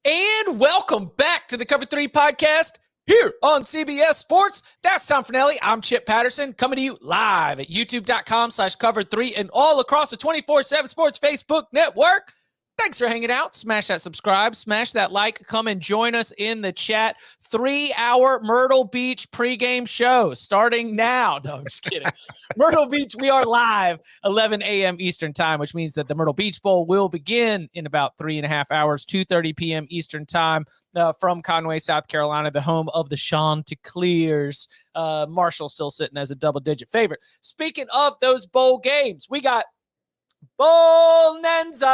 And welcome back to the Cover 3 podcast here on CBS Sports. That's Tom Fornelli. I'm Chip Patterson coming to you live at youtube.com/cover3 and all across the 24/7 Sports Facebook network. Thanks for hanging out. Smash that subscribe, smash that like, come and join us in the chat. 3-hour Myrtle Beach pregame show starting now. No, I'm just kidding. Myrtle Beach, we are live 11 a.m. Eastern time, which means that the Myrtle Beach Bowl will begin in about 3.5 hours, 2:30 p.m. Eastern time from Conway, South Carolina, the home of the Chanticleers. Marshall still sitting as a double-digit favorite. Speaking of those bowl games, we got BOWLNANZA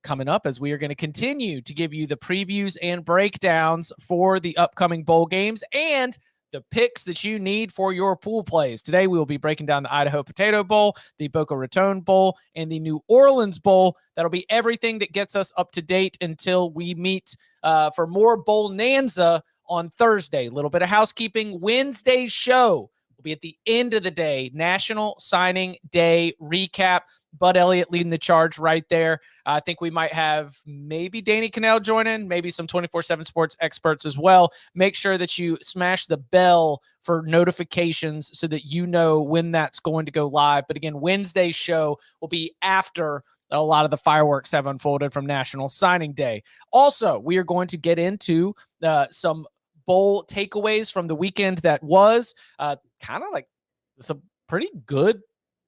coming up as we are going to continue to give you the previews and breakdowns for the upcoming bowl games and the picks that you need for your pool plays. Today, we will be breaking down the Idaho Potato Bowl, the Boca Raton Bowl, and the New Orleans Bowl. That'll be everything that gets us up to date until we meet for more BOWLNANZA on Thursday. A little bit of housekeeping. Wednesday's show will be at the end of the day, National Signing Day recap. Bud Elliott leading the charge right there. I think we might have maybe Danny Cannell join in, maybe some 24/7 sports experts as well. Make sure that you smash the bell for notifications so that you know when that's going to go live. But again, Wednesday's show will be after a lot of the fireworks have unfolded from National Signing Day. Also, we are going to get into some bowl takeaways from the weekend that was kind of like it's a pretty good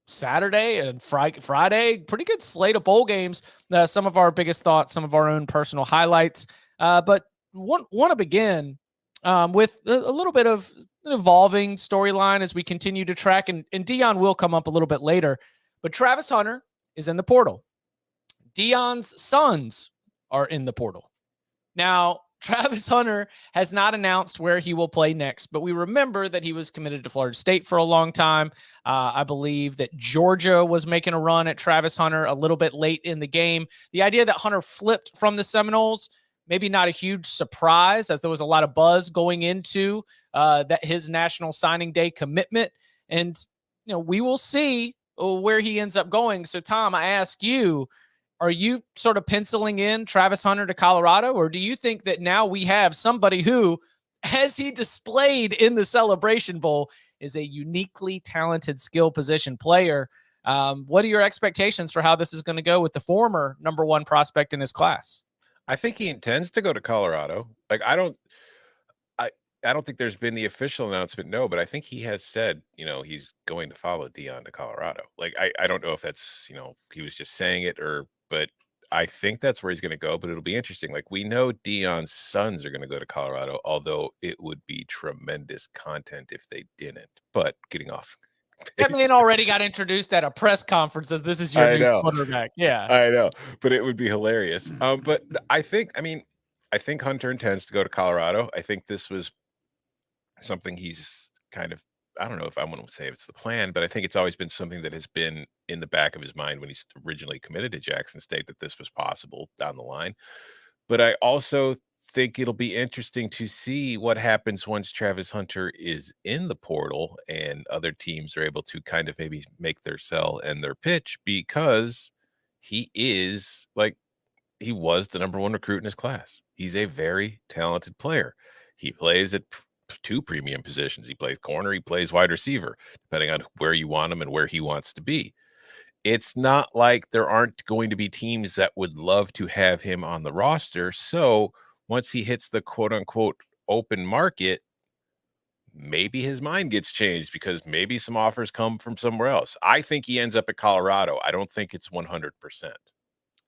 Saturday and Friday, pretty good slate of bowl games. Some of our biggest thoughts, some of our own personal highlights. But want to begin with a little bit of an evolving storyline as we continue to track. And Deion will come up a little bit later. But Travis Hunter is in the portal. Deion's sons are in the portal. Now, Travis Hunter has not announced where he will play next, but we remember that he was committed to Florida State for a long time. I believe that Georgia was making a run at Travis Hunter a little bit late in the game. The idea that Hunter flipped from the Seminoles, maybe not a huge surprise, as there was a lot of buzz going into that his National Signing Day commitment. And we will see where he ends up going. So, Tom, I ask you, are you sort of penciling in Travis Hunter to Colorado, or do you think that now we have somebody who, as he displayed in the Celebration Bowl, is a uniquely talented skill position player? What are your expectations for how this is going to go with the former number one prospect in his class? I think he intends to go to Colorado. Like, I don't think there's been the official announcement, no, but I think he has said, he's going to follow Deion to Colorado. Like, I don't know if that's, he was just saying it but I think that's where he's going to go. But it'll be interesting. Like, we know Deion's sons are going to go to Colorado, although it would be tremendous content if they didn't. But getting off. That man already got introduced at a press conference as this is your new quarterback. Yeah, I know, but it would be hilarious. But I think Hunter intends to go to Colorado. I think this was something he's kind of, I don't know if I want to say it's the plan, but I think it's always been something that has been in the back of his mind when he's originally committed to Jackson State, that this was possible down the line. But I also think it'll be interesting to see what happens once Travis Hunter is in the portal and other teams are able to kind of maybe make their sell and their pitch, because he was the number one recruit in his class. He's a very talented player. He plays at two premium positions. He plays corner, he plays wide receiver, depending on where you want him and where he wants to be. It's not like there aren't going to be teams that would love to have him on the roster. So once he hits the quote unquote open market, maybe his mind gets changed because maybe some offers come from somewhere else. I think he ends up at Colorado. I don't think it's 100%.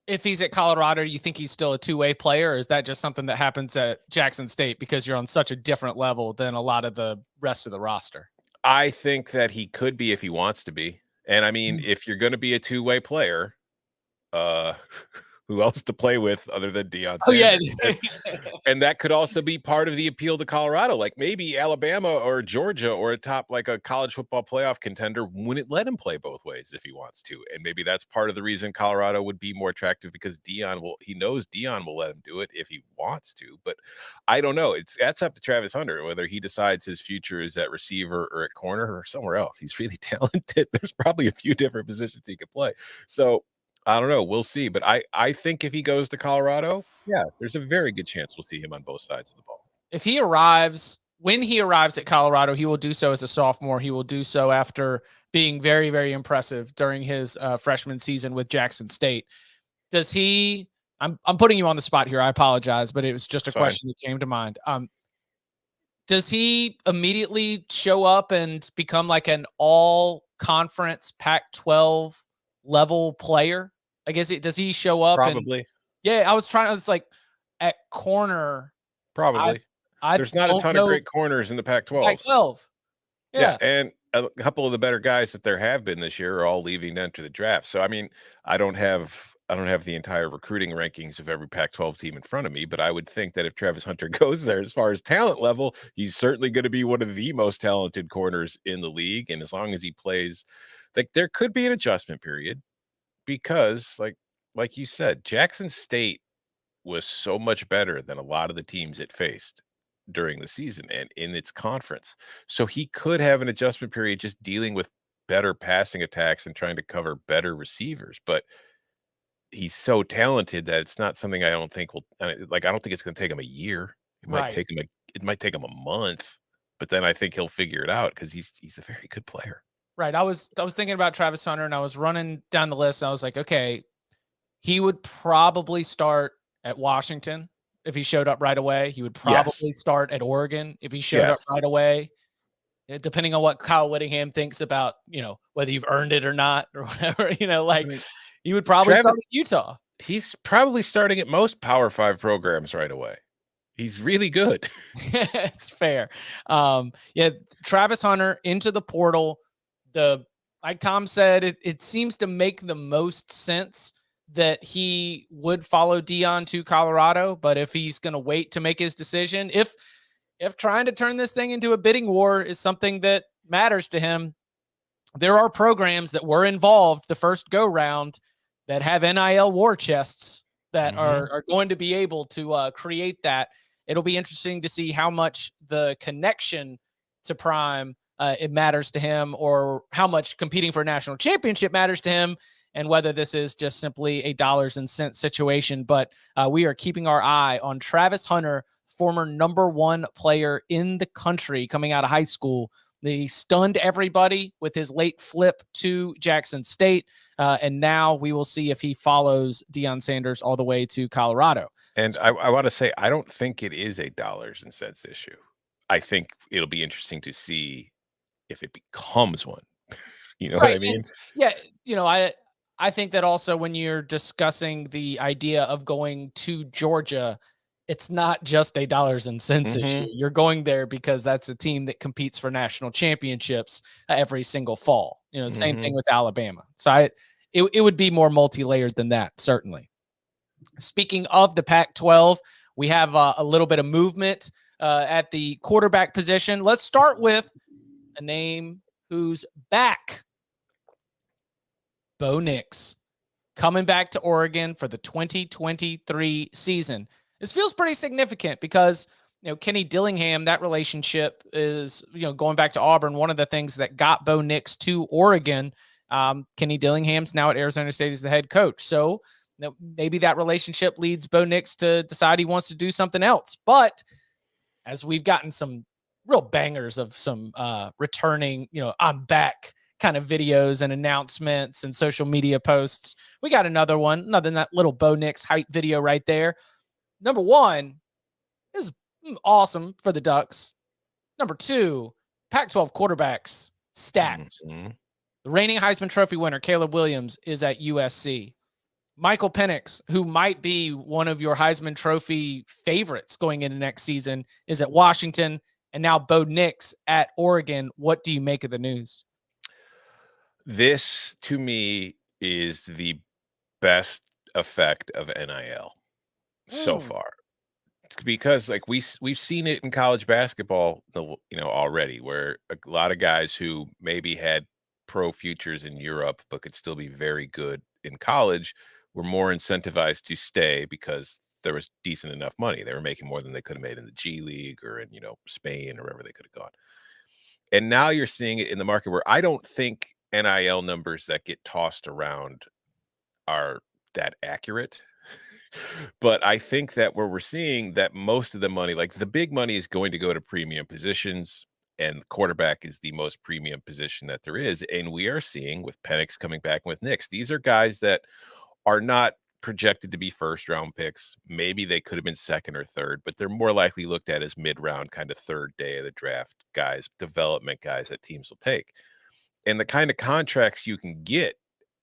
If he's at Colorado, you think he's still a two-way player, or is that just something that happens at Jackson State because you're on such a different level than a lot of the rest of the roster? I think that he could be if he wants to be. And I mean, if you're going to be a two-way player, who else to play with other than Deion Sanders? Yeah. And that could also be part of the appeal to Colorado. Like, maybe Alabama or Georgia or a top, like a college football playoff contender, wouldn't let him play both ways if he wants to. And maybe that's part of the reason Colorado would be more attractive, because he knows Deion will let him do it if he wants to. But I don't know. That's up to Travis Hunter, whether he decides his future is at receiver or at corner or somewhere else. He's really talented. There's probably a few different positions he could play. So I don't know. We'll see. But I think if he goes to Colorado, yeah, there's a very good chance we'll see him on both sides of the ball. If he arrives, when he arrives at Colorado, he will do so as a sophomore. He will do so after being very, very impressive during his freshman season with Jackson State. Does he? I'm putting you on the spot here. I apologize, but it was just a That's fine. question that came to mind. Does he immediately show up and become like an all-conference Pac-12 level player? I guess does he show up and Probably. yeah, I was trying. It's like at corner. I Probably. I There's not a don't ton of know. great corners in the Pac-12. Pac-12. Yeah, Yeah. and a couple of the better guys that there have been this year are all leaving to enter the draft. So I mean, I don't have the entire recruiting rankings of every Pac-12 team in front of me, but I would think that if Travis Hunter goes there, as far as talent level, he's certainly going to be one of the most talented corners in the league. And as long as he plays, like there could be an adjustment period because, like you said, Jackson State was so much better than a lot of the teams it faced during the season and in its conference. So he could have an adjustment period just dealing with better passing attacks and trying to cover better receivers. But he's so talented that it's not something I don't think will like I don't think it's going to take him a year. Right. It might take him a month, but then I think he'll figure it out because he's a very good player. Right. I was thinking about Travis Hunter and I was running down the list and I was like, okay, he would probably start at Washington if he showed up right away. He would Yes. probably start at Oregon if he showed up Yes. right away. Depending on what Kyle Whittingham thinks about, whether you've earned it or not or whatever, I like mean, he would probably Travis start at Utah. he's probably starting at most Power 5 programs right away. He's really good. It's fair. Yeah, Travis Hunter into the portal. Like Tom said, it seems to make the most sense that he would follow Dion to Colorado, but if he's going to wait to make his decision, if trying to turn this thing into a bidding war is something that matters to him, there are programs that were involved the first go round that have NIL war chests that are going to be able to create that. It'll be interesting to see how much the connection to Prime it matters to him, or how much competing for a national championship matters to him, and whether this is just simply a dollars and cents situation. But we are keeping our eye on Travis Hunter, former #1 player in the country coming out of high school. He stunned everybody with his late flip to Jackson State. And now we will see if he follows Deion Sanders all the way to Colorado. And I want to say, I don't think it is a dollars and cents issue. I think it'll be interesting to see if it becomes one. You know what I Right. mean? And yeah, I think that also when you're discussing the idea of going to Georgia, it's not just a dollars and cents issue. Mhm. You're going there because that's a team that competes for national championships every single fall. Same thing Mhm. with Alabama. So it would be more multi-layered than that, certainly. Speaking of the Pac-12, we have a little bit of movement at the quarterback position. Let's start with a name who's back. Bo Nix coming back to Oregon for the 2023 season. This feels pretty significant because, Kenny Dillingham, that relationship is, going back to Auburn, one of the things that got Bo Nix to Oregon. Kenny Dillingham's now at Arizona State as the head coach. So maybe that relationship leads Bo Nix to decide he wants to do something else. But as we've gotten some real bangers of some returning, I'm back kind of videos and announcements and social media posts. We got another one, other than that little Bo Nix hype video right there. Number one is awesome for the Ducks. Number two, Pac-12 quarterbacks stacked. Mhm. The reigning Heisman Trophy winner, Caleb Williams, is at USC. Michael Penix, who might be one of your Heisman Trophy favorites going into next season, is at Washington. And now Bo Nix at Oregon. What do you make of the news? This to me is the best effect of NIL so far. Because like we've seen it in college basketball, already, where a lot of guys who maybe had pro futures in Europe but could still be very good in college were more incentivized to stay because there was decent enough money. They were making more than they could have made in the G League or in, Spain or wherever they could have gone. And now you're seeing it in the market where I don't think NIL numbers that get tossed around are that accurate. But I think that where we're seeing that most of the money, like the big money, is going to go to premium positions, and quarterback is the most premium position that there is. And we are seeing with Penix coming back and with Nix, these are guys that are not projected to be first round picks. Maybe they could have been second or third, but they're more likely looked at as mid round, kind of third day of the draft guys, development guys that teams will take. And the kind of contracts you can get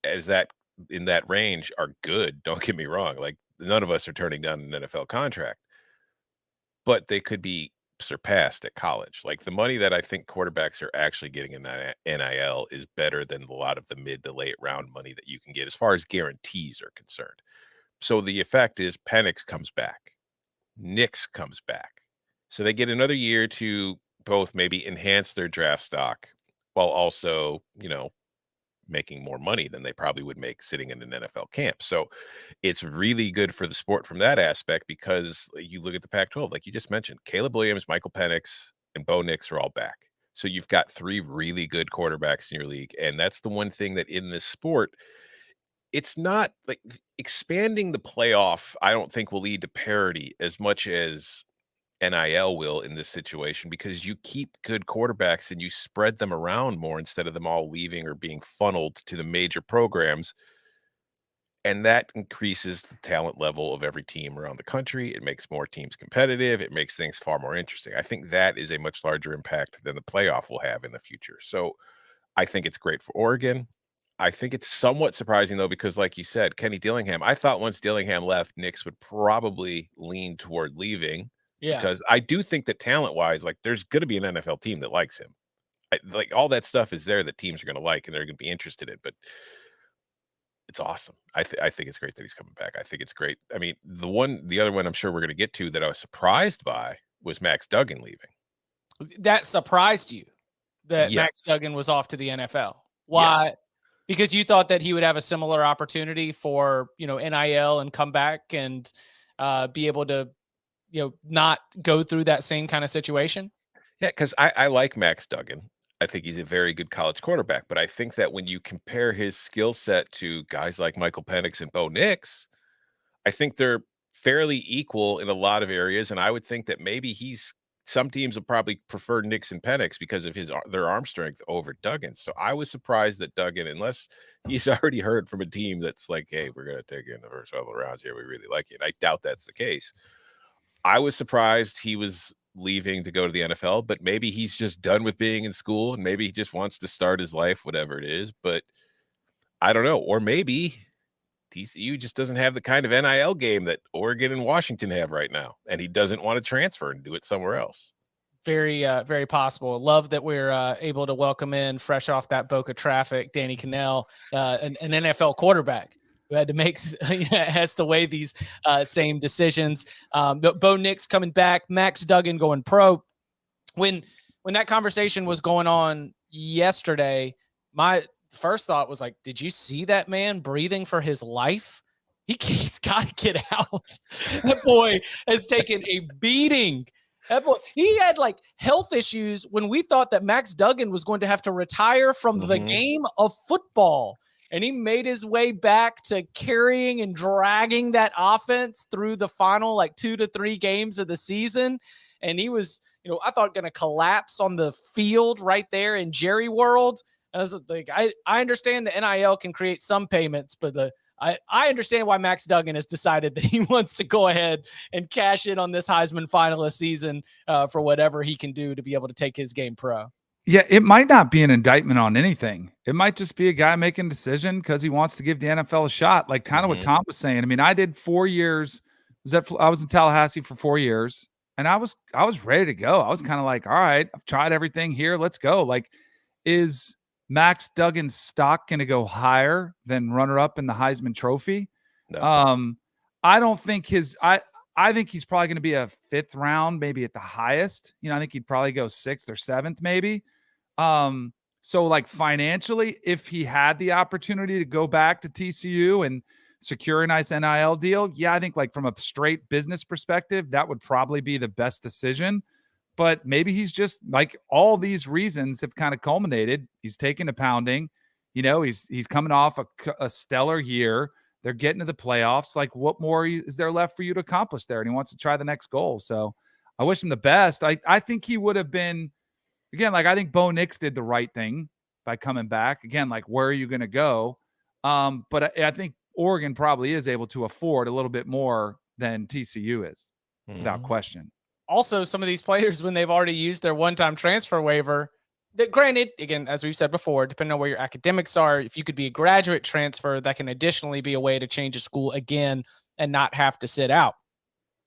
as that in that range are good. Don't get me wrong. Like, none of us are turning down an NFL contract, but they could be surpassed at college. Like, the money that I think quarterbacks are actually getting in that NIL is better than a lot of the mid to late round money that you can get as far as guarantees are concerned. So the effect is Penix comes back, Nix comes back. So they get another year to both maybe enhance their draft stock while also, making more money than they probably would make sitting in an NFL camp. So it's really good for the sport from that aspect, because you look at the Pac-12, like you just mentioned, Caleb Williams, Michael Penix, and Bo Nix are all back. So you've got 3 really good quarterbacks in your league. And that's the one thing that in this sport, it's not like expanding the playoff, I don't think will lead to parity as much as NIL will in this situation, because you keep good quarterbacks and you spread them around more instead of them all leaving or being funneled to the major programs. And that increases the talent level of every team around the country. It makes more teams competitive. It makes things far more interesting. I think that is a much larger impact than the playoff will have in the future. So I think it's great for Oregon. I think it's somewhat surprising, though, because like you said, Kenny Dillingham, I thought once Dillingham left, Nix would probably lean toward leaving. Yeah. Because I do think that talent-wise, like, there's gonna be an NFL team that likes him. Like, all that stuff is there that teams are gonna like and they're gonna be interested in, but it's awesome. I think it's great that he's coming back. I think it's great. I mean, the other one I'm sure we're gonna get to that I was surprised by was Max Duggan leaving. That surprised you that Yes. Max Duggan was off to the NFL. Why? Yes. Because you thought that he would have a similar opportunity for, NIL and come back and be able to, not go through that same kind of situation? Yeah, because I like Max Duggan. I think he's a very good college quarterback, but I think that when you compare his skill set to guys like Michael Penix and Bo Nix, I think they're fairly equal in a lot of areas, and I would think that maybe some teams will probably prefer Nix and Penix because of their arm strength over Duggan. So I was surprised that Duggan, unless he's already heard from a team that's like, "Hey, we're gonna take you in the first couple of rounds here. We really like you." And I doubt that's the case. I was surprised he was leaving to go to the NFL, but maybe he's just done with being in school and maybe he just wants to start his life, whatever it is. But I don't know. Or maybe TCU just doesn't have the kind of NIL game that Oregon and Washington have right now, and he doesn't want to transfer and do it somewhere else. Very, very possible. Love that we're able to welcome in, fresh off that Boca traffic, Danny Cannell, an NFL quarterback who had to has to weigh these same decisions. But Bo Nix coming back, Max Duggan going pro. When that conversation was going on yesterday, my first thought was like, did you see that man breathing for his life? He's got to get out. That boy has taken a beating. That boy, he had like health issues when we thought that Max Duggan was going to have to retire from the game of football. And he made his way back to carrying and dragging that offense through the final 2 to 3 games of the season. And he was, I thought going to collapse on the field right there in Jerry World. I was like, I understand the NIL can create some payments, but I understand why Max Duggan has decided that he wants to go ahead and cash in on this Heisman finalist season for whatever he can do to be able to take his game pro. Yeah, it might not be an indictment on anything. It might just be a guy making a decision because he wants to give the NFL a shot, like kind of what Tom was saying. I mean, I did 4 years. I was in Tallahassee for 4 years, and I was ready to go. I was kind of like, all right, I've tried everything here. Let's go. Like, is Max Duggan's stock going to go higher than runner-up in the Heisman Trophy? No. I don't think I think he's probably going to be a 5th round, maybe at the highest. I think he'd probably go 6th or 7th, maybe. So like financially, if he had the opportunity to go back to TCU and secure a nice NIL deal, yeah, I think like from a straight business perspective, that would probably be the best decision. But maybe he's just like all these reasons have kind of culminated. He's taken a pounding. He's coming off a stellar year. They're getting to the playoffs. Like, what more is there left for you to accomplish there? And he wants to try the next goal. So I wish him the best. I think he would have been, again, like, I think Bo Nix did the right thing by coming back. Again, like, where are you going to go? But I think Oregon probably is able to afford a little bit more than TCU is, without question. Also, some of these players, when they've already used their one-time transfer waiver, that, granted, again, as we've said before, depending on where your academics are, if you could be a graduate transfer, that can additionally be a way to change a school again and not have to sit out.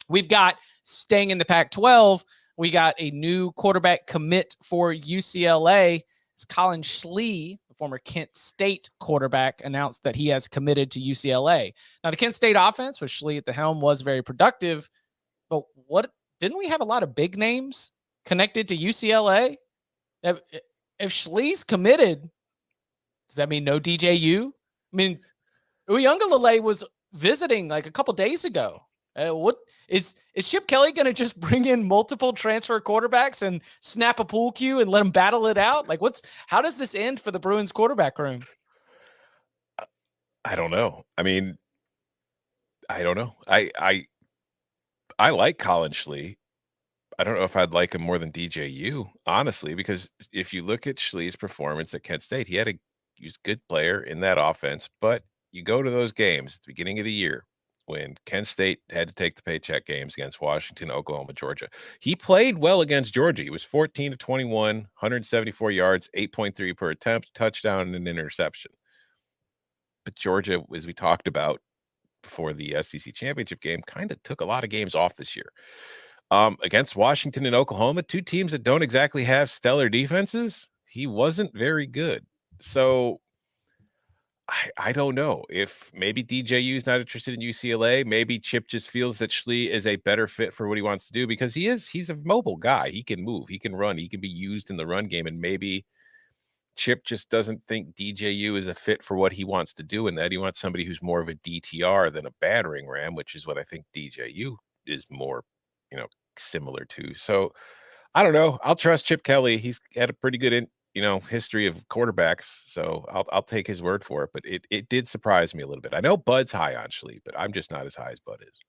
We've got, staying in the Pac-12, we got a new quarterback commit for UCLA. It's Collin Schlee, the former Kent State quarterback, announced that he has committed to UCLA. Now, the Kent State offense with Schlee at the helm was very productive, but didn't we have a lot of big names connected to UCLA? If Schlee's committed, does that mean no DJU? I mean, Uyunglele was visiting like a couple days ago. What is Chip Kelly going to just bring in multiple transfer quarterbacks and snap a pool cue and let them battle it out? Like, how does this end for the Bruins quarterback room? I don't know. I mean, I don't know. I like Collin Schlee. I don't know if I'd like him more than DJU, honestly, because if you look at Schlee's performance at Kent State, he was a good player in that offense. But you go to those games at the beginning of the year when Kent State had to take the paycheck games against Washington, Oklahoma, Georgia. He played well against Georgia. He was 14 to 21, 174 yards, 8.3 per attempt, touchdown, and an interception. But Georgia, as we talked about before the SEC championship game, kind of took a lot of games off this year. Against Washington and Oklahoma, two teams that don't exactly have stellar defenses, he wasn't very good. So I don't know if maybe DJU is not interested in UCLA. Maybe Chip just feels that Schlee is a better fit for what he wants to do because he's a mobile guy. He can move, he can run, he can be used in the run game. And maybe Chip just doesn't think DJU is a fit for what he wants to do, and that he wants somebody who's more of a DTR than a battering ram, which is what I think DJU is more, similar to. So I don't know. I'll trust Chip Kelly. He's had a pretty good, history of quarterbacks. So I'll take his word for it. But it did surprise me a little bit. I know Bud's high on Schlee, but I'm just not as high as Bud is.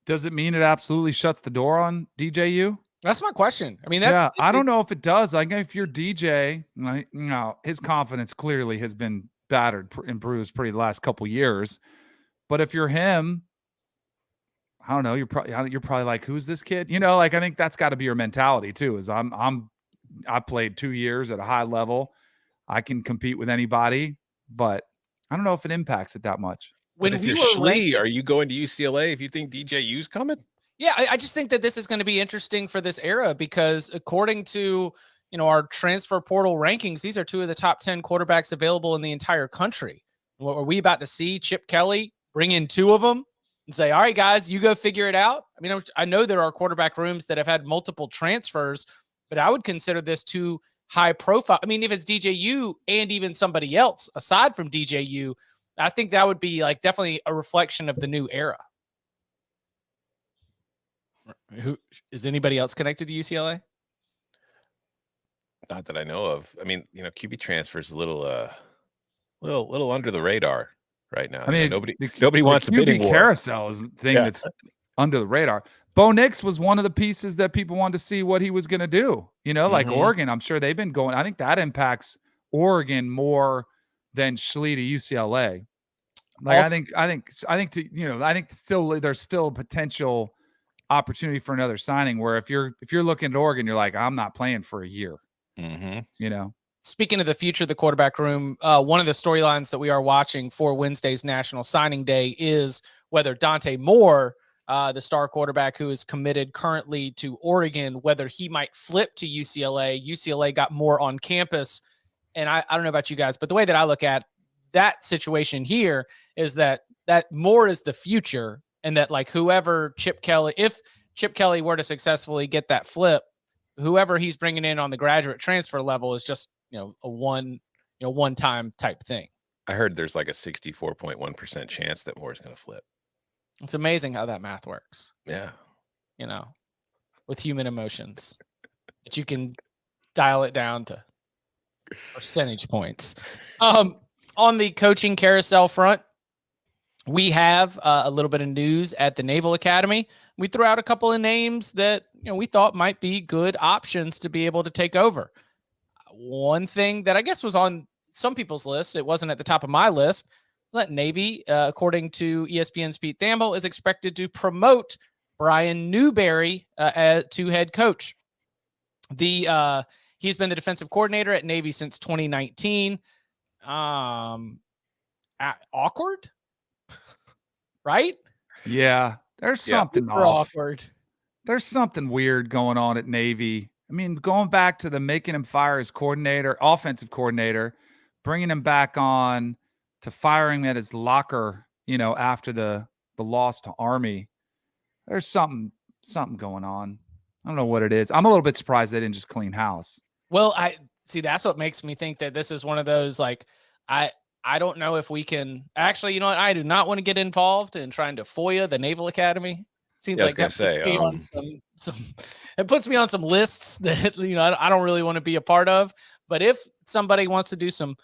Does it mean it absolutely shuts the door on DJU? That's my question. I mean, I don't know if it does. Like, if you're DJ, his confidence clearly has been battered and bruised pretty the last couple years. But if you're him, I don't know. You're probably like, who's this kid? I think that's got to be your mentality too. Is I played 2 years at a high level. I can compete with anybody, but I don't know if it impacts it that much. When if you're Schlee, are you going to UCLA if you think DJU's coming? Yeah, I just think that this is going to be interesting for this era because according to, our transfer portal rankings, these are two of the top 10 quarterbacks available in the entire country. Are we about to see Chip Kelly bring in two of them and say, all right, guys, you go figure it out? I mean, I know there are quarterback rooms that have had multiple transfers, but I would consider this too high profile. I mean, if it's DJU and even somebody else aside from DJU, I think that would be like definitely a reflection of the new era. Who is anybody else connected to UCLA? Not that I know of. I mean, QB transfer is a little under the radar right now. I mean, nobody wants a bidding war. Carousel is the thing that's under the radar. Bo Nix was one of the pieces that people wanted to see what he was going to do. Like Oregon, I'm sure they've been going. I think that impacts Oregon more than Schlee to UCLA. Like, also, I think there's still potential opportunity for another signing where if you're looking at Oregon, you're like, I'm not playing for a year. Speaking of the future of the quarterback room, one of the storylines that we are watching for Wednesday's National Signing Day is whether Dante Moore, the star quarterback who is committed currently to Oregon, whether he might flip to UCLA. UCLA got Moore on campus. And I don't know about you guys, but the way that I look at that situation here is that Moore is the future. And that, like, if Chip Kelly were to successfully get that flip, whoever he's bringing in on the graduate transfer level is just, a one-time type thing. I heard there's like a 64.1% chance that Moore's going to flip. It's amazing how that math works. Yeah. With human emotions, that you can dial it down to percentage points. On the coaching carousel front, we have a little bit of news at the Naval Academy. We threw out a couple of names that we thought might be good options to be able to take over. One thing that I guess was on some people's list, it wasn't at the top of my list, that Navy, according to ESPN's Pete Thamel, is expected to promote Brian Newberry to head coach. He's been the defensive coordinator at Navy since 2019. Awkward, right? Yeah, there's something off. Awkward. There's something weird going on at Navy. I mean, going back to the making him fire his coordinator, offensive coordinator, bringing him back on to firing him at his locker, after the loss to Army. There's something going on. I don't know what it is. I'm a little bit surprised they didn't just clean house. Well, I see. That's what makes me think that this is one of those, like, I don't know if we can actually, I do not want to get involved in trying to FOIA the Naval Academy. Seems like that puts me on it puts me on some lists that, I don't really want to be a part of. But if somebody wants to do some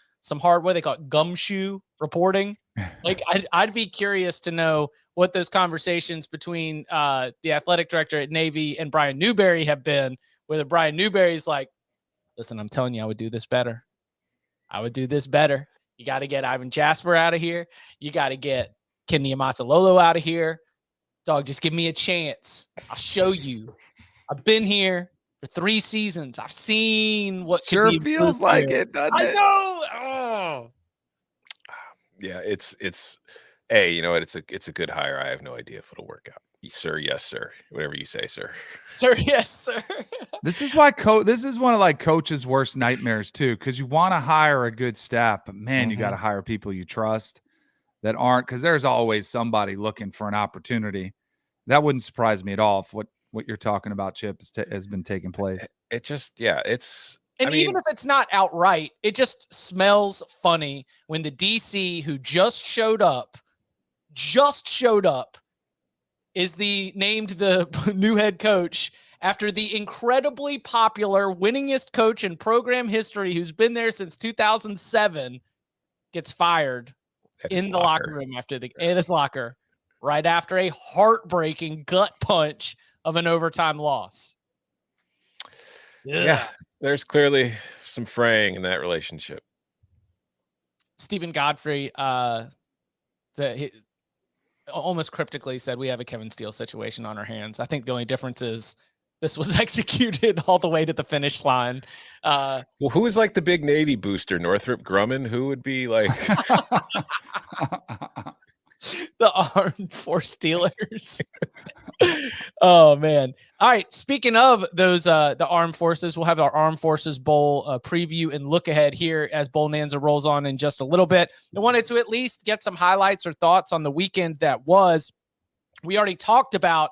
hard, what they call it, gumshoe reporting, like I'd be curious to know what those conversations between the athletic director at Navy and Brian Newberry have been, whether Brian Newberry's like, listen, I'm telling you, I would do this better. You got to get Ivan Jasper out of here. You got to get Kenny Amatalolo out of here. Dog, just give me a chance. I'll show you. I've been here for 3 seasons. I've seen what sure feels like it, doesn't it? I know. Oh. Yeah, it's it's a good hire. I have no idea if it'll work out. Sir, yes, sir. Whatever you say, sir. Sir, yes, sir. This is why this is one of coach's worst nightmares too, because you want to hire a good staff, but man, you got to hire people you trust that aren't, because there's always somebody looking for an opportunity. That wouldn't surprise me at all if what you're talking about, Chip, has been taking place. It just, it's. And even if it's not outright, it just smells funny when the DC who just showed up, is named the new head coach after the incredibly popular winningest coach in program history who's been there since 2007 gets fired in the locker room in his locker right after a heartbreaking gut punch of an overtime loss. Yeah, there's clearly some fraying in that relationship. Stephen Godfrey, almost cryptically said, we have a Kevin Steele situation on our hands. I think the only difference is this was executed all the way to the finish line. Well, who is like the big Navy booster? Northrop Grumman? Who would be like the Armed Force Steelers? Oh man. All right. Speaking of those, the Armed Forces, we'll have our Armed Forces Bowl preview and look ahead here as Bowlnanza rolls on in just a little bit. I wanted to at least get some highlights or thoughts on the weekend that was. We already talked about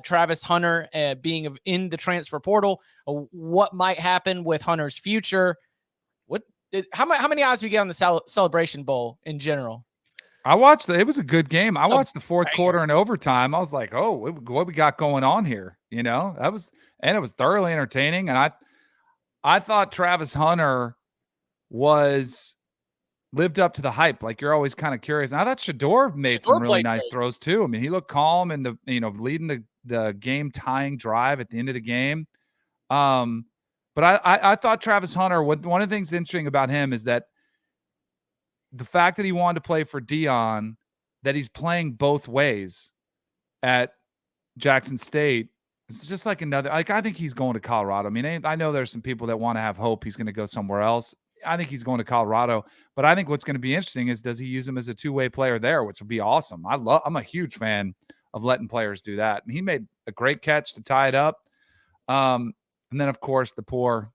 Travis Hunter being in the transfer portal. What might happen with Hunter's future? How many eyes we get on the Celebration Bowl in general? I watched it was a good game. I watched the fourth quarter and overtime. I was like, oh, what we got going on here? It was thoroughly entertaining. And I thought Travis Hunter lived up to the hype. Like, you're always kind of curious. And I thought Shador made some really nice throws too. I mean, he looked calm in leading the game tying drive at the end of the game. But I thought Travis Hunter, one of the things interesting about him is that the fact that he wanted to play for Deion, that he's playing both ways at Jackson State, it's just like I think he's going to Colorado. I mean, I know there's some people that want to have hope he's going to go somewhere else. I think he's going to Colorado, but I think what's going to be interesting is, does he use him as a two-way player there, which would be awesome. I'm a huge fan of letting players do that. And he made a great catch to tie it up. And then of course the poor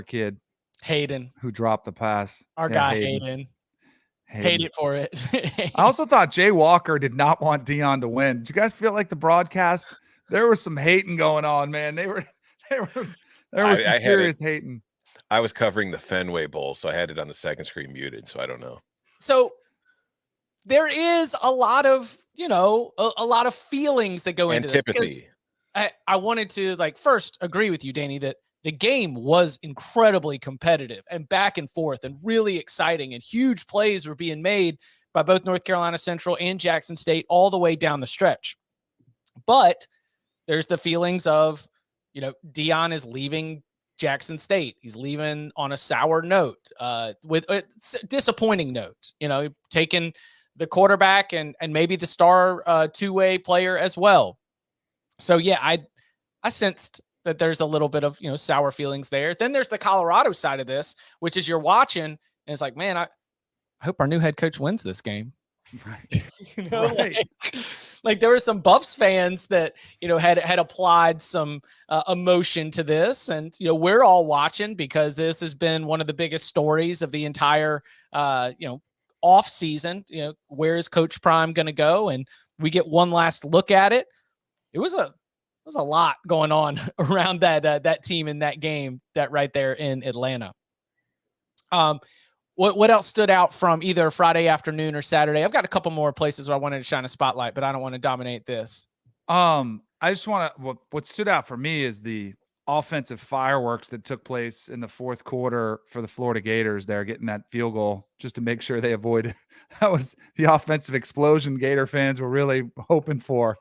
kid, Hayden, who dropped the pass. Our guy Hayden. Hate it for it. I also thought Jay Walker did not want Deion to win. Did you guys feel like the broadcast, there was some hating going on, man? There was some serious hating. I was covering the Fenway Bowl, so I had it on the second screen muted, so I don't know. So there is a lot of, a lot of feelings that go into this. I wanted to first agree with you, Danny, that the game was incredibly competitive and back and forth and really exciting, and huge plays were being made by both North Carolina Central and Jackson State all the way down the stretch. But there's the feelings of, Deion is leaving Jackson State. He's leaving on a sour note, with a disappointing note, taking the quarterback and maybe the star two-way player as well. So yeah, I sensed that there's a little bit of, sour feelings there. Then there's the Colorado side of this, which is you're watching and it's like, man, I hope our new head coach wins this game. Right. Right. Like there were some Buffs fans that, had applied some emotion to this. And, we're all watching because this has been one of the biggest stories of the entire, off season. Where is Coach Prime going to go? And we get one last look at it. It was a lot going on around that team in that game, that right there in Atlanta. What else stood out from either Friday afternoon or Saturday? I've got a couple more places where I wanted to shine a spotlight, but I don't want to dominate this. I just want to, what stood out for me is the offensive fireworks that took place in the fourth quarter for the Florida Gators. They're getting that field goal just to make sure they avoid. That was the offensive explosion Gator fans were really hoping for.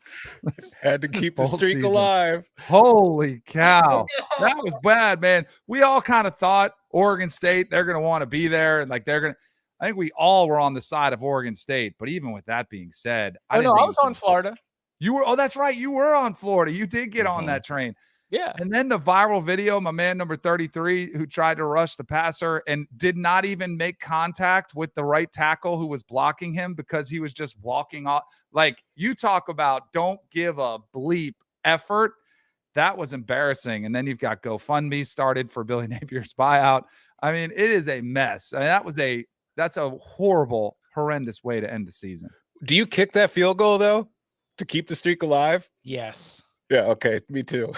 Had to keep the streak alive. Holy cow. That was bad, man. We all kind of thought Oregon State, they're going to want to be there. And I think we all were on the side of Oregon State. But even with that being said, I was on Florida. You were, that's right. You were on Florida. You did get on that train. Yeah. And then the viral video, my man number 33, who tried to rush the passer and did not even make contact with the right tackle who was blocking him because he was just walking off. Like, you talk about don't give a bleep effort. That was embarrassing. And then you've got GoFundMe started for Billy Napier's buyout. I mean, it is a mess. I mean, that's a horrible, horrendous way to end the season. Do you kick that field goal though to keep the streak alive? Yes. Yeah, okay, me too.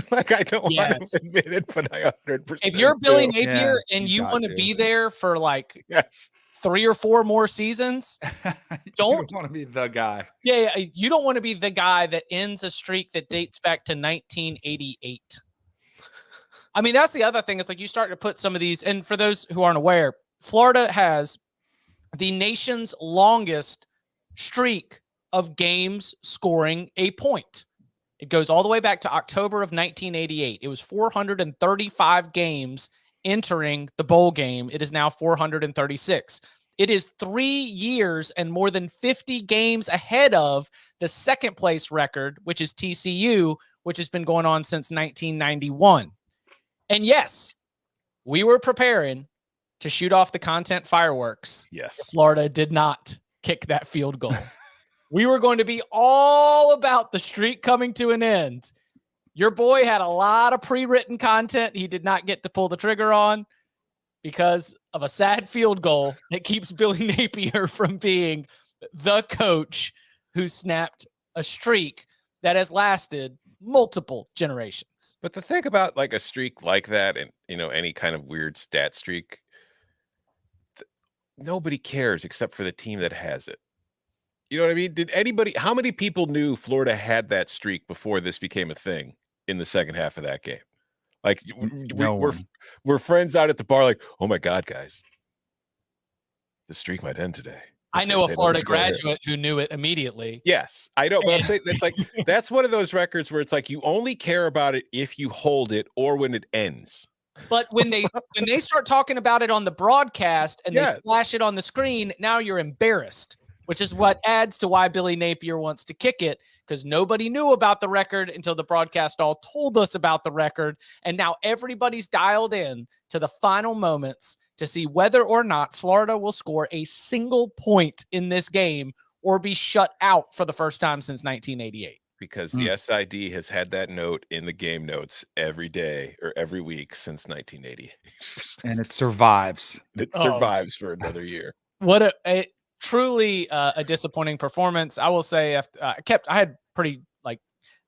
Like, I don't want to admit it, but I 100%. If you're Billy Napier and you want to be there for like 3 or 4 more seasons, don't want to be the guy. Yeah, you don't want to be the guy that ends a streak that dates back to 1988. I mean, that's the other thing. It's like you start to put some of these, and for those who aren't aware, Florida has the nation's longest streak of games scoring a point. It goes all the way back to October of 1988. It was 435 games entering the bowl game. It is now 436. It is 3 years and more than 50 games ahead of the second place record, which is TCU, which has been going on since 1991. And yes, we were preparing to shoot off the content fireworks. Yes. Florida did not kick that field goal. We were going to be all about the streak coming to an end. Your boy had a lot of pre-written content he did not get to pull the trigger on because of a sad field goal that keeps Billy Napier from being the coach who snapped a streak that has lasted multiple generations. But the thing about like a streak like that and, any kind of weird stat streak, nobody cares except for the team that has it. You know what I mean? How many people knew Florida had that streak before this became a thing in the second half of that game? Like, we're friends out at the bar, like, oh my God, guys, the streak might end today. I know a Florida graduate who knew it immediately. Yes, I know. But I'm saying it's like, that's one of those records where it's like, you only care about it if you hold it or when it ends. But when they start talking about it on the broadcast and they flash it on the screen, now you're embarrassed. Which is what adds to why Billy Napier wants to kick it, because nobody knew about the record until the broadcast all told us about the record. And now everybody's dialed in to the final moments to see whether or not Florida will score a single point in this game or be shut out for the first time since 1988. Because the SID has had that note in the game notes every day or every week since 1980. And it survives. It survives for another year. What a truly a disappointing performance. I will say I had pretty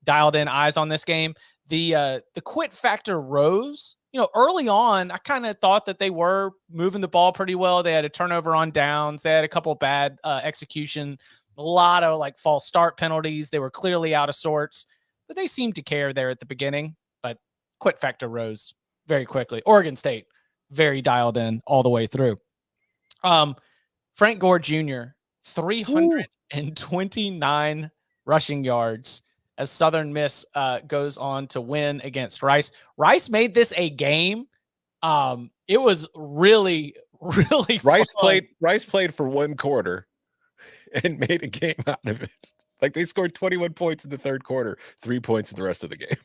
dialed in eyes on this game. The quit factor rose. Early on, I kind of thought that they were moving the ball pretty well. They had a turnover on downs. They had a couple bad execution, a lot of false start penalties. They were clearly out of sorts, but they seemed to care there at the beginning. But quit factor rose very quickly. Oregon State, very dialed in all the way through. Frank Gore Jr., 329 rushing yards as Southern Miss goes on to win against Rice. Rice made this a game. It was really, really Rice fun. played for one quarter and made a game out of it. Like they scored 21 points in the third quarter, 3 points in the rest of the game.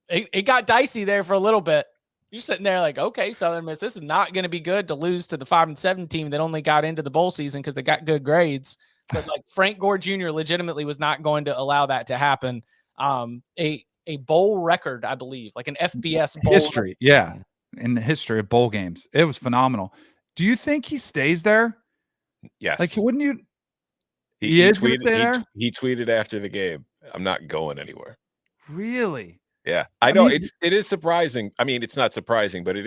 It got dicey there for a little bit. You're sitting there like, okay, Southern Miss, this is not going to be good to lose to the 5-7 team that only got into the bowl season because they got good grades. But like Frank Gore Jr. legitimately was not going to allow that to happen. A bowl record, I believe, like an FBS bowl history. record. Yeah, in the history of bowl games, it was phenomenal. Do you think he stays there? Yes. Like, wouldn't you? He is going to stay there. He tweeted after the game, "I'm not going anywhere." Really? Yeah, I know it is surprising. I mean, it's not surprising, but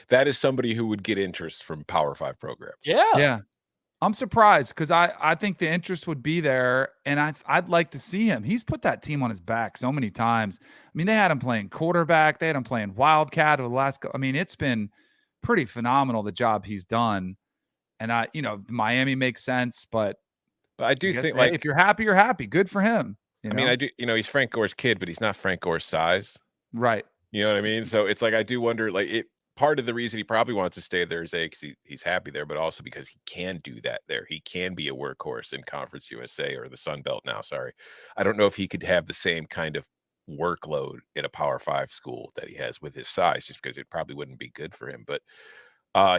that is somebody who would get interest from Power 5 programs. Yeah. I'm surprised because I think the interest would be there, and I'd like to see him. He's put that team on his back so many times. I mean, they had him playing quarterback, they had him playing wildcat over the last. I mean, it's been pretty phenomenal the job he's done, and Miami makes sense, but I do think like if you're happy, you're happy. Good for him. I mean, I do. He's Frank Gore's kid, but he's not Frank Gore's size, right? You know what I mean? So it's like I do wonder, like part of the reason he probably wants to stay there is because he's happy there, but also because he can do that there. He can be a workhorse in Conference USA or the Sun Belt now. Sorry. I don't know if he could have the same kind of workload in a Power 5 school that he has with his size, just because it probably wouldn't be good for him. But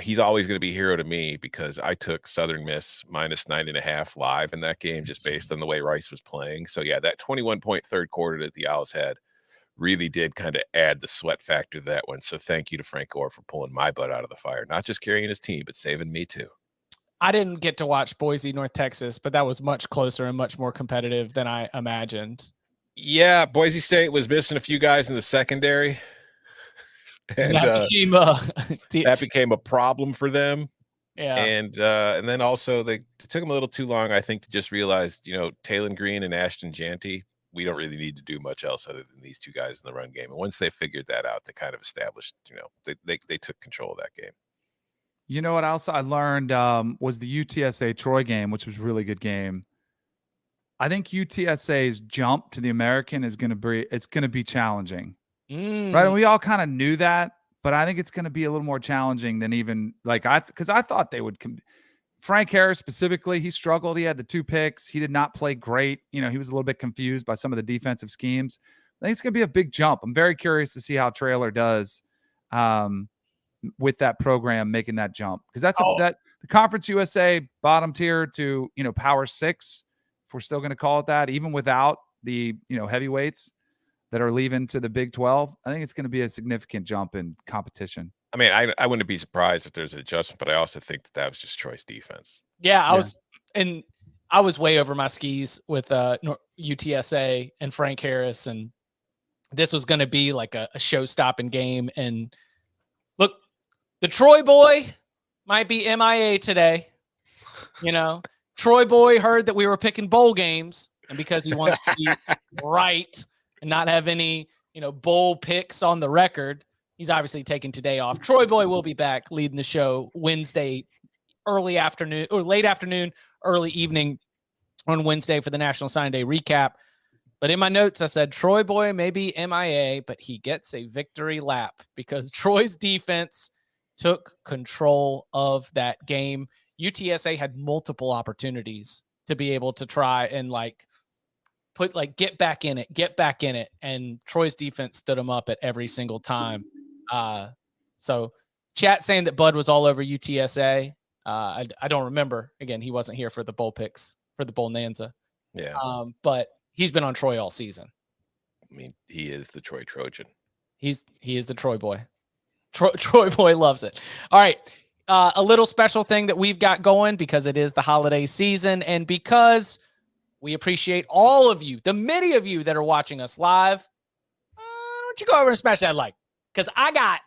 he's always going to be a hero to me because I took Southern Miss -9.5 live in that game just based on the way Rice was playing. So yeah, that 21-point third quarter that the Owls had really did kind of add the sweat factor to that one. So thank you to Frank Gore for pulling my butt out of the fire, not just carrying his team, but saving me too. I didn't get to watch Boise, North Texas, but that was much closer and much more competitive than I imagined. Yeah, Boise State was missing a few guys in the secondary. And that became a problem for them. Yeah. And then also it took them a little too long, I think, to just realize, Taylon Green and Ashton Janty, we don't really need to do much else other than these two guys in the run game. And once they figured that out, they kind of established, they took control of that game. You know what else I learned was the UTSA Troy game, which was a really good game. I think UTSA's jump to the American is going to be challenging. Right. And we all kind of knew that, but I think it's going to be a little more challenging than even because I thought they would. Frank Harris specifically, he struggled. He had the 2 picks. He did not play great. He was a little bit confused by some of the defensive schemes. I think it's going to be a big jump. I'm very curious to see how Traylor does with that program making that jump, because that the Conference USA bottom tier to Power 6, if we're still going to call it that, even without the heavyweights that are leaving to the Big 12. I think it's going to be a significant jump in competition. I mean, I wouldn't be surprised if there's an adjustment, but I also think that was just Troy's defense. Yeah, I was way over my skis with UTSA and Frank Harris, and this was going to be like a show-stopping game. And look, the Troy boy might be MIA today. Troy boy heard that we were picking bowl games, and because he wants to be right and not have any, bowl picks on the record, he's obviously taking today off. Troy boy will be back leading the show Wednesday, early afternoon or late afternoon, early evening on Wednesday for the National Sign Day recap. But in my notes, I said Troy boy may be MIA, but he gets a victory lap because Troy's defense took control of that game. UTSA had multiple opportunities to be able to try and get back in it. And Troy's defense stood him up at every single time. So chat saying that Bud was all over UTSA. I don't remember. Again, he wasn't here for the bowl picks for the BOWLNANZA. Yeah. But he's been on Troy all season. I mean, he is the Troy Trojan. He is the Troy boy. Troy boy loves it. All right. A little special thing that we've got going because it is the holiday season and because we appreciate all of you, the many of you that are watching us live. Why don't you go over and smash that like? Because I got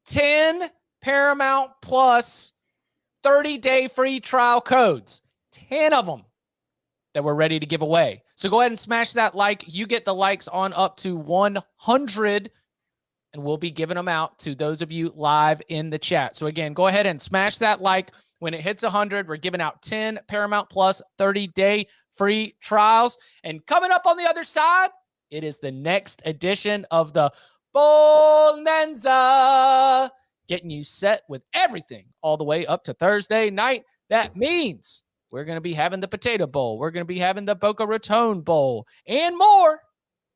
10 Paramount Plus 30-day free trial codes, 10 of them that we're ready to give away. So go ahead and smash that like. You get the likes on up to 100 and we'll be giving them out to those of you live in the chat. So again, go ahead and smash that like. When it hits 100, we're giving out 10 Paramount Plus 30-day free trials. And coming up on the other side, it is the next edition of the BOWLNANZA, getting you set with everything all the way up to Thursday night. That means we're going to be having the Potato Bowl. We're going to be having the Boca Raton Bowl and more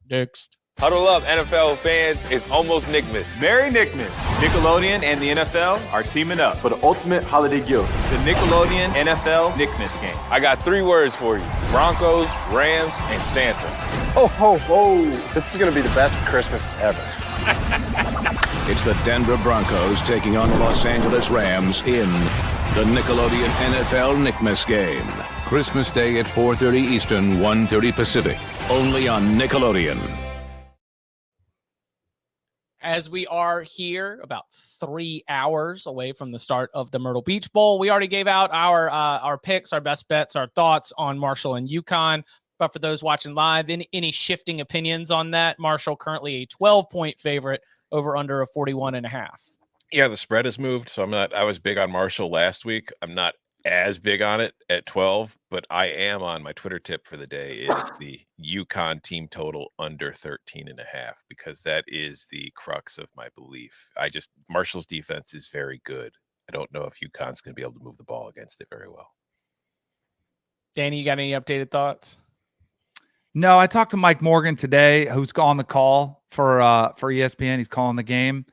next. Huddle up, NFL fans. It's almost Nickmas. Merry Nickmas. Nickelodeon and the NFL are teaming up for the ultimate holiday gift. The Nickelodeon NFL Nickmas game. I got 3 words for you. Broncos, Rams, and Santa. Oh, ho, ho. This is going to be the best Christmas ever. It's the Denver Broncos taking on the Los Angeles Rams in the Nickelodeon NFL Nickmas game. Christmas Day at 4:30 Eastern, 1:30 Pacific. Only on Nickelodeon. As we are here about 3 hours away from the start of the Myrtle Beach Bowl, we already gave out our picks, our best bets, our thoughts on Marshall and UConn. But for those watching live, any shifting opinions on that? Marshall currently a 12-point favorite, over under a 41.5. Yeah, the spread has moved. So I was big on Marshall last week. I'm not as big on it at 12, but I am on my Twitter tip for the day is the UConn team total under 13.5, because that is the crux of my belief. Marshall's defense is very good. I don't know if UConn's going to be able to move the ball against it very well. Danny, you got any updated thoughts? No, I talked to Mike Morgan today, who's on the call for ESPN. He's calling the game.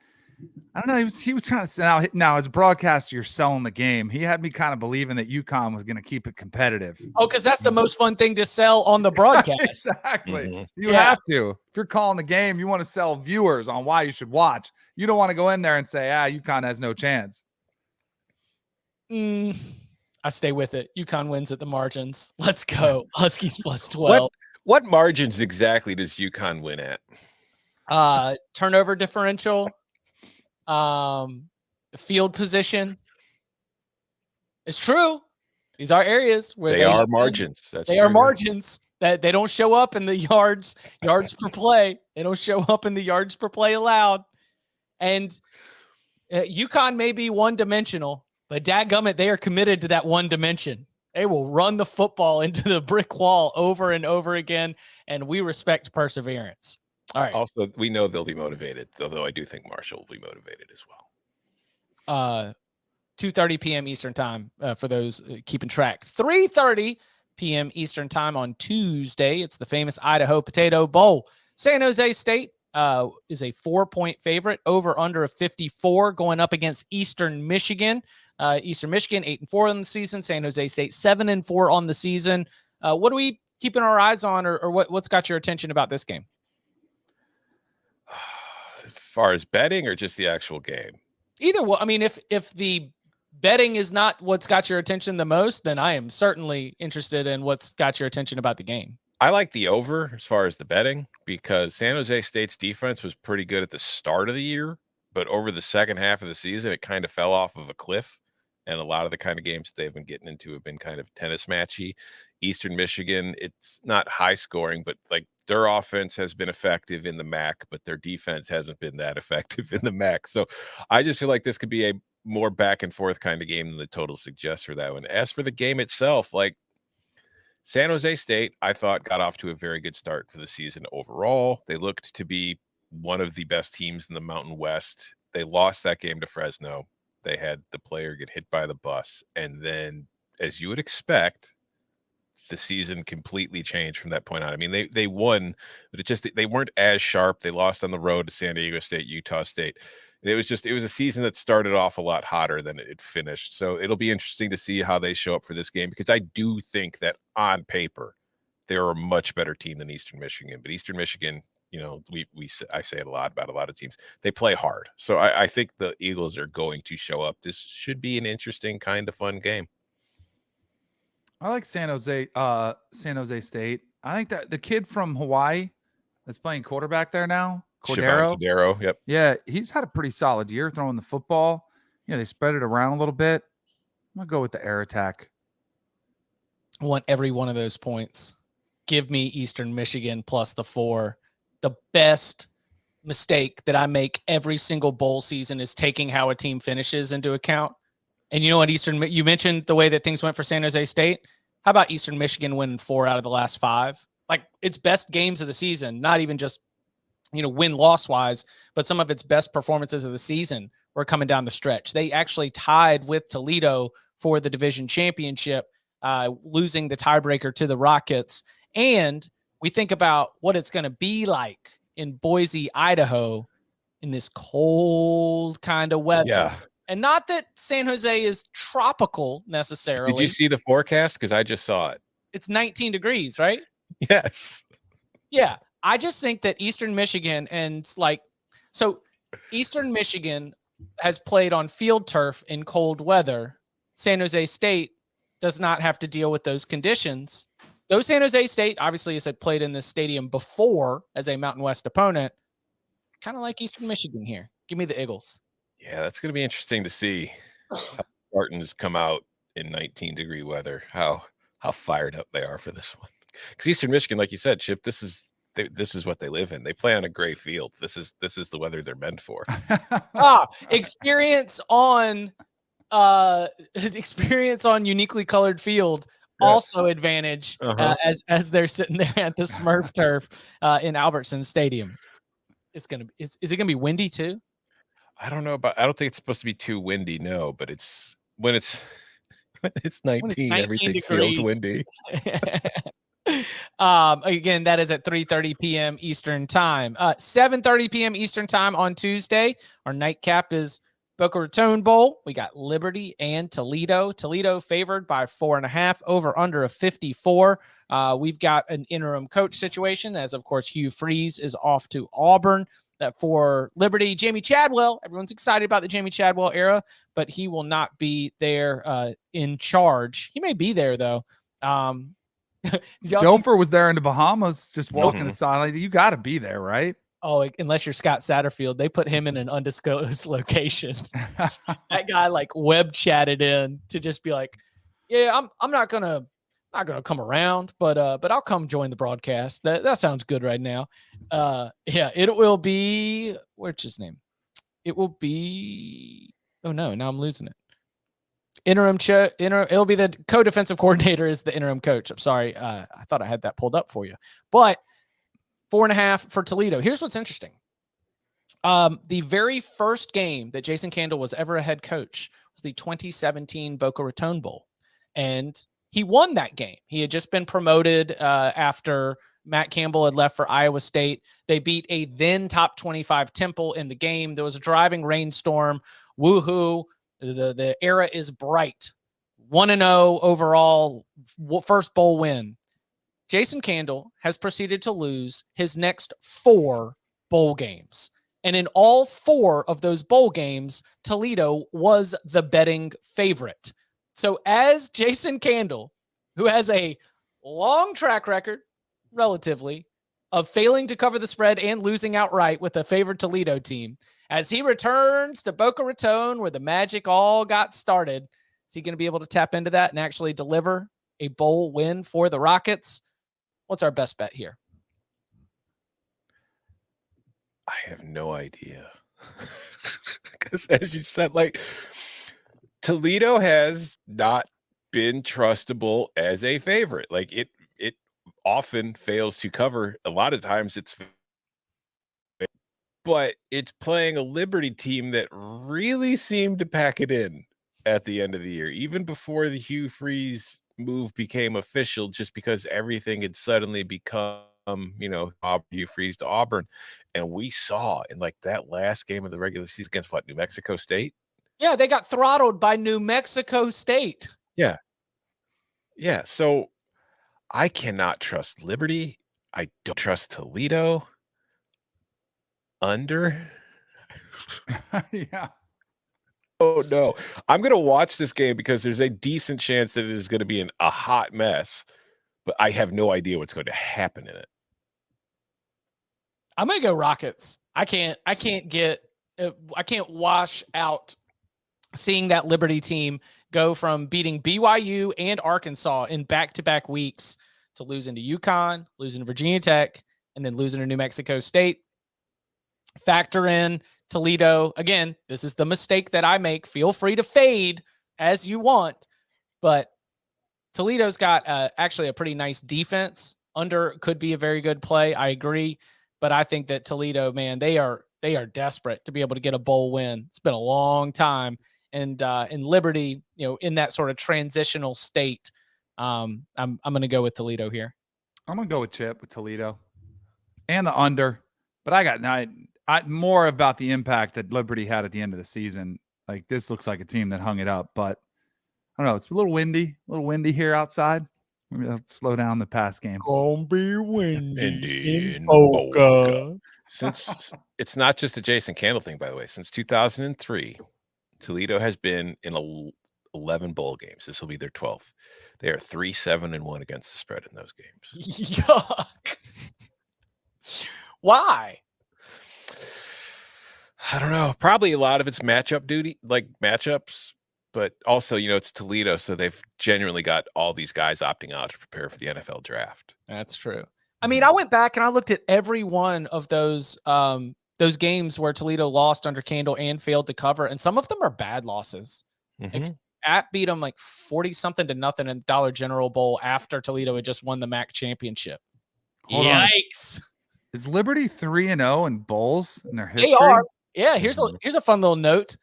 I don't know. He was trying to now as a broadcaster, you're selling the game. He had me kind of believing that UConn was going to keep it competitive. Oh, because that's the most fun thing to sell on the broadcast. Exactly. Mm-hmm. You have to. If you're calling the game, you want to sell viewers on why you should watch. You don't want to go in there and say, UConn has no chance. I stay with it. UConn wins at the margins. Let's go. Huskies plus 12. What margins exactly does UConn win at? Turnover differential. Field position. It's true. These are areas where they are margins. They are margins that they don't show up in the yards per play. They don't show up in the yards per play allowed. And UConn may be one-dimensional, but dadgummit, they are committed to that one dimension. They will run the football into the brick wall over and over again, and we respect perseverance. All right. Also, we know they'll be motivated, although I do think Marshall will be motivated as well. 2:30 p.m. Eastern time for those keeping track. 3:30 p.m. Eastern time on Tuesday. It's the famous Idaho Potato Bowl. San Jose State is a 4-point favorite, over under a 54, going up against Eastern Michigan. Eastern Michigan 8-4 on the season. San Jose State 7-4 on the season. What are we keeping our eyes on, or what's got your attention about this game? As far as betting or just the actual game? Either way. I mean, if the betting is not what's got your attention the most, then I am certainly interested in what's got your attention about the game. I like the over as far as the betting, because San Jose State's defense was pretty good at the start of the year, but over the second half of the season, it kind of fell off of a cliff. And a lot of the kind of games that they've been getting into have been kind of tennis matchy. Eastern Michigan, it's not high scoring, but like their offense has been effective in the MAC, but their defense hasn't been that effective in the MAC. So I just feel like this could be a more back and forth kind of game than the total suggests for that one. As for the game itself, like San Jose State, I thought got off to a very good start for the season overall. They looked to be one of the best teams in the Mountain West. They lost that game to Fresno. They had the player get hit by the bus. And then, as you would expect, the season completely changed from that point on. I mean, they won, but they weren't as sharp. They lost on the road to San Diego State, Utah State. It was a season that started off a lot hotter than it finished. So it'll be interesting to see how they show up for this game, because I do think that on paper, they're a much better team than Eastern Michigan. But Eastern Michigan, you know, I say it a lot about a lot of teams. They play hard. So I think the Eagles are going to show up. This should be an interesting kind of fun game. I like San Jose State. I think that the kid from Hawaii that's playing quarterback there now, Cordero. Yep. Yeah, he's had a pretty solid year throwing the football. You know, they spread it around a little bit. I'm going to go with the air attack. I want every one of those points. Give me Eastern Michigan plus the 4. The best mistake that I make every single bowl season is taking how a team finishes into account. And you know what, you mentioned the way that things went for San Jose State. How about Eastern Michigan winning 4 out of the last 5? Like, its best games of the season, not even just, win-loss wise, but some of its best performances of the season were coming down the stretch. They actually tied with Toledo for the division championship, losing the tiebreaker to the Rockets. And we think about what it's going to be like in Boise, Idaho, in this cold kind of weather. Yeah. And not that San Jose is tropical necessarily. Did you see the forecast? Because I just saw it. It's 19 degrees, right? Yes. Yeah. I just think that Eastern Michigan Eastern Michigan has played on field turf in cold weather. San Jose State does not have to deal with those conditions. Though San Jose State obviously has played in this stadium before as a Mountain West opponent, kind of like Eastern Michigan here. Give me the Eagles. Yeah, that's going to be interesting to see how Spartans come out in 19-degree weather. How fired up they are for this one. Because Eastern Michigan, like you said, Chip, this is what they live in. They play on a gray field. This is the weather they're meant for. Experience on uniquely colored field. Also advantage as they're sitting there at the Smurf turf in Albertson Stadium. Is it gonna be windy too? I don't think it's supposed to be too windy, no, but when it's 19 everything degrees. feels windy. Again, that is at 3:30 p.m. Eastern time. 7:30 p.m. Eastern time on Tuesday. Our nightcap is Boca Raton Bowl. We got Liberty and Toledo. Toledo favored by 4.5, over under a 54. We've got an interim coach situation, as of course Hugh Freeze is off to Auburn. That for Liberty, Jamie Chadwell. Everyone's excited about the Jamie Chadwell era, but he will not be there in charge. He may be there though. Jofer was there in the Bahamas, just walking the sideline. You got to be there, right? Oh, unless you're Scott Satterfield, they put him in an undisclosed location. That guy web chatted in to just be like, "Yeah, I'm not gonna come around, but I'll come join the broadcast. That sounds good right now." Yeah, it will be. What's his name? It will be. Oh no, now I'm losing it. Interim. It'll be the co-defensive coordinator is the interim coach. I'm sorry. I thought I had that pulled up for you, but 4.5 for Toledo. Here's what's interesting. The very first game that Jason Candle was ever a head coach was the 2017 Boca Raton Bowl, and he won that game. He had just been promoted after Matt Campbell had left for Iowa State. They beat a then top 25 Temple in the game. There was a driving rainstorm. Woohoo. The era is bright. 1-0 overall, first bowl win. Jason Candle has proceeded to lose his next 4 bowl games. And in all 4 of those bowl games, Toledo was the betting favorite. So as Jason Candle, who has a long track record, relatively, of failing to cover the spread and losing outright with a favored Toledo team, as he returns to Boca Raton, where the magic all got started, is he going to be able to tap into that and actually deliver a bowl win for the Rockets? What's our best bet here? I have no idea. Because as you said, Toledo has not been trustable as a favorite. It often fails to cover. A lot of times but it's playing a Liberty team that really seemed to pack it in at the end of the year, even before the Hugh Freeze move became official, just because everything had suddenly become, Hugh Freeze to Auburn. And we saw in that last game of the regular season against New Mexico State? Yeah, they got throttled by New Mexico State. Yeah. Yeah. So I cannot trust Liberty. I don't trust Toledo. Under? Yeah. Oh, no. I'm going to watch this game because there's a decent chance that it is going to be a hot mess, but I have no idea what's going to happen in it. I'm going to go Rockets. I can't wash out seeing that Liberty team go from beating BYU and Arkansas in back-to-back weeks to losing to UConn, losing to Virginia Tech, and then losing to New Mexico State. Factor in Toledo. Again, this is the mistake that I make. Feel free to fade as you want, but Toledo's got actually a pretty nice defense. Under could be a very good play. I agree, but I think that Toledo, man, they are desperate to be able to get a bowl win. It's been a long time, and in Liberty, in that sort of transitional state, I'm going to go with Toledo here. I'm going to go with Chip with Toledo and the under, but I got more about the impact that Liberty had at the end of the season. Like, this looks like a team that hung it up, but I don't know. It's a little windy here outside. Maybe I'll slow down the pass games. Gonna be windy in Boca. Since it's not just a Jason Candle thing, by the way, since 2003, Toledo has been in 11 bowl games. This will be their 12th. They are 3-7-1 against the spread in those games. Yuck. Why? I don't know. Probably a lot of it's matchups, but also, it's Toledo, so they've genuinely got all these guys opting out to prepare for the NFL draft. That's true. I mean, I went back and I looked at every one of those games where Toledo lost under Candle and failed to cover, and some of them are bad losses. Mm-hmm. Like, App beat them like 40-something to nothing in Dollar General Bowl after Toledo had just won the MAC championship. Hold on. Yikes. Is Liberty 3-0 in bowls in their history? They are. Yeah, here's a fun little note.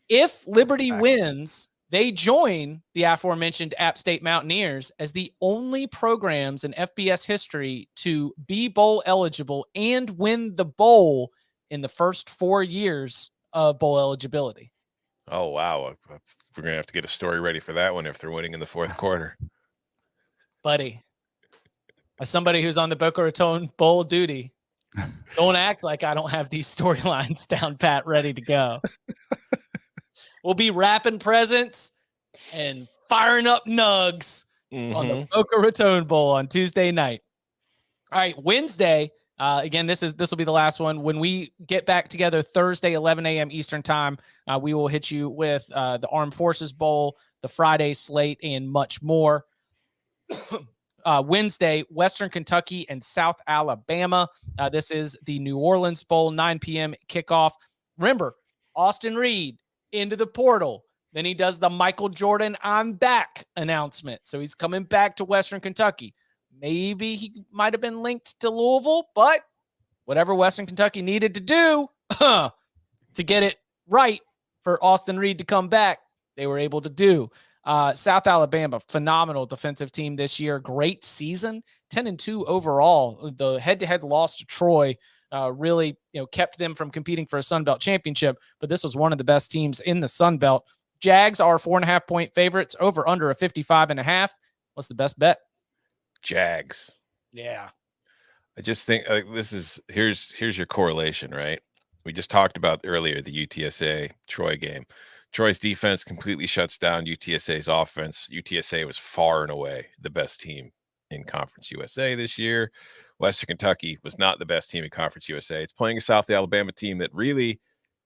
If Liberty wins, they join the aforementioned App State Mountaineers as the only programs in FBS history to be bowl eligible and win the bowl in the first 4 years of bowl eligibility. Oh, wow. We're going to have to get a story ready for that one if they're winning in the fourth quarter. Buddy, as somebody who's on the Boca Raton Bowl duty, don't act like I don't have these storylines down pat ready to go. We'll be wrapping presents and firing up nugs on the Boca Raton Bowl on Tuesday night. All right, Wednesday. Again, this will be the last one. When we get back together Thursday, 11 a.m. Eastern time, we will hit you with the Armed Forces Bowl, the Friday slate, and much more. Wednesday, Western Kentucky and South Alabama. This is the New Orleans Bowl, 9 p.m. kickoff. Remember, Austin Reed into the portal. Then he does the Michael Jordan "I'm back" announcement. So he's coming back to Western Kentucky. Maybe he might have been linked to Louisville, but whatever Western Kentucky needed to do to get it right for Austin Reed to come back, they were able to do. South Alabama, phenomenal defensive team this year. Great season, 10-2 overall. The head-to-head loss to Troy really kept them from competing for a Sun Belt championship, but this was one of the best teams in the Sun Belt. Jags are 4.5-point favorites, over under a 55.5. What's the best bet? Jags. Yeah. I just think here's your correlation, right? We just talked about earlier the UTSA Troy game. Troy's defense completely shuts down UTSA's offense. UTSA was far and away the best team in Conference USA this year. Western Kentucky was not the best team in Conference USA. It's playing a South Alabama team that really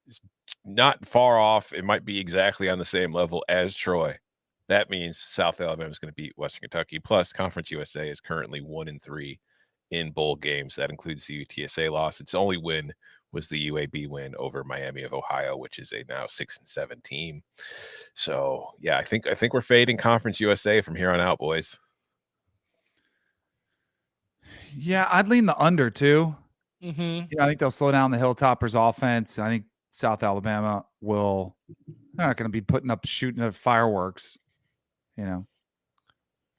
is not far off. It might be exactly on the same level as Troy. That means South Alabama is going to beat Western Kentucky. Plus, Conference USA is currently 1-3 in bowl games. That includes the UTSA loss. Its only win was the UAB win over Miami of Ohio, which is a now 6-7 team. So, yeah, I think we're fading Conference USA from here on out, boys. Yeah, I'd lean the under too. Mm-hmm. I think they'll slow down the Hilltoppers offense. I think South Alabama they're not going to be shooting the fireworks.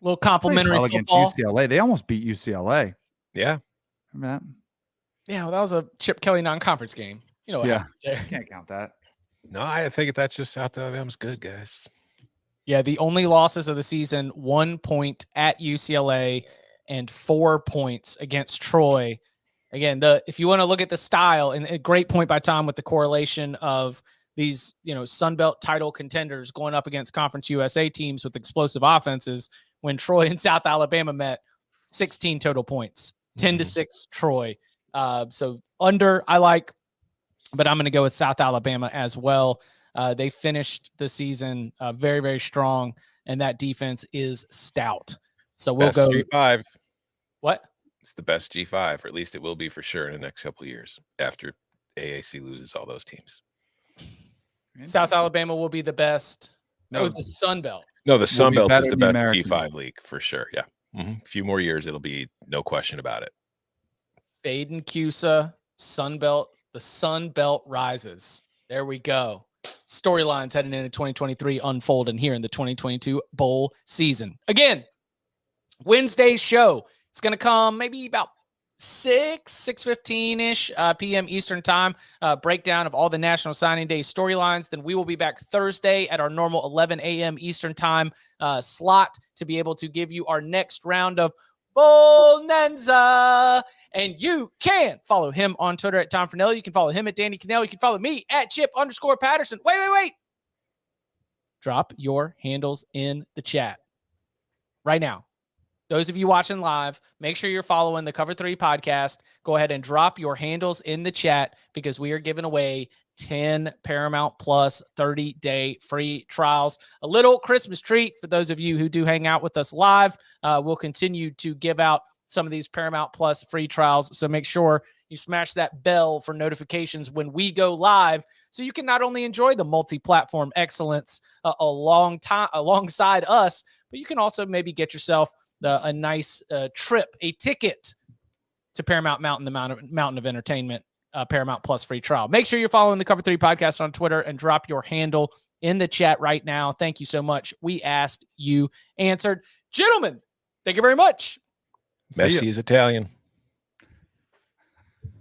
Little complimentary football against UCLA. They almost beat UCLA. Yeah. Remember that? Yeah, well, that was a Chip Kelly non-conference game. What happens there. Can't count that. No, I think that's just South Alabama's good, guys. Yeah, the only losses of the season, 1 point at UCLA and 4 points against Troy. Again, if you want to look at the style, and a great point by Tom with the correlation of these, Sun Belt title contenders going up against Conference USA teams with explosive offenses. When Troy and South Alabama met, 16 total points, 10-6 Troy. So under I like, but I'm going to go with South Alabama as well. They finished the season very, very strong, and that defense is stout. So we'll go G5. What? It's the best G5, or at least it will be for sure in the next couple of years after AAC loses all those teams. South Alabama will be the best. No. The Sun Belt. No, the Sun be Belt better is the than the best American P5 league for sure. Yeah. A few more years, it'll be no question about it. Faden Cusa, Sun Belt. The Sun Belt rises. There we go. Storylines heading into 2023 unfolding here in the 2022 bowl season. Again, Wednesday's show. It's going to come maybe about 6:15-ish p.m. Eastern time. Breakdown of all the National Signing Day storylines. Then we will be back Thursday at our normal 11 a.m. Eastern time slot to be able to give you our next round of BOWLNANZA. And you can follow him on Twitter at Tom Fernelli. You can follow him at Danny Cannell. You can follow me at Chip_Patterson. Wait. Drop your handles in the chat right now. Those of you watching live, make sure you're following the Cover 3 podcast. Go ahead and drop your handles in the chat because we are giving away 10 Paramount Plus 30-day free trials. A little Christmas treat for those of you who do hang out with us live. We'll continue to give out some of these Paramount Plus free trials. So make sure you smash that bell for notifications when we go live so you can not only enjoy the multi-platform excellence alongside us, but you can also maybe get yourself a nice trip, a ticket to Paramount Mountain, the Mountain of Entertainment, Paramount Plus free trial. Make sure you're following the Cover 3 podcast on Twitter and drop your handle in the chat right now. Thank you so much. We asked, you answered. Gentlemen, thank you very much. Messi is Italian.